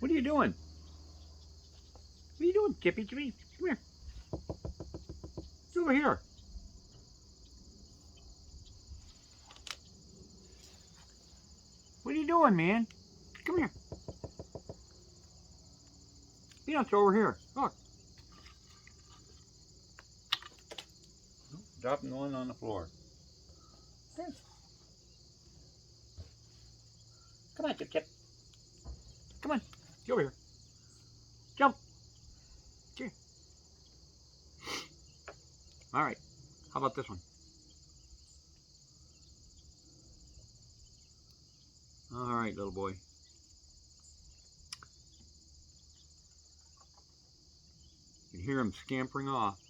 What are you doing? What are you doing, Kippy? Come here. Get over here. What are you doing, man? Come here. Peanuts over here. Look. Dropping the one on the floor. Come on, Kip. Come on. Get over here. Jump. Here. All right. How about this one? All right, little boy. You can hear him scampering off.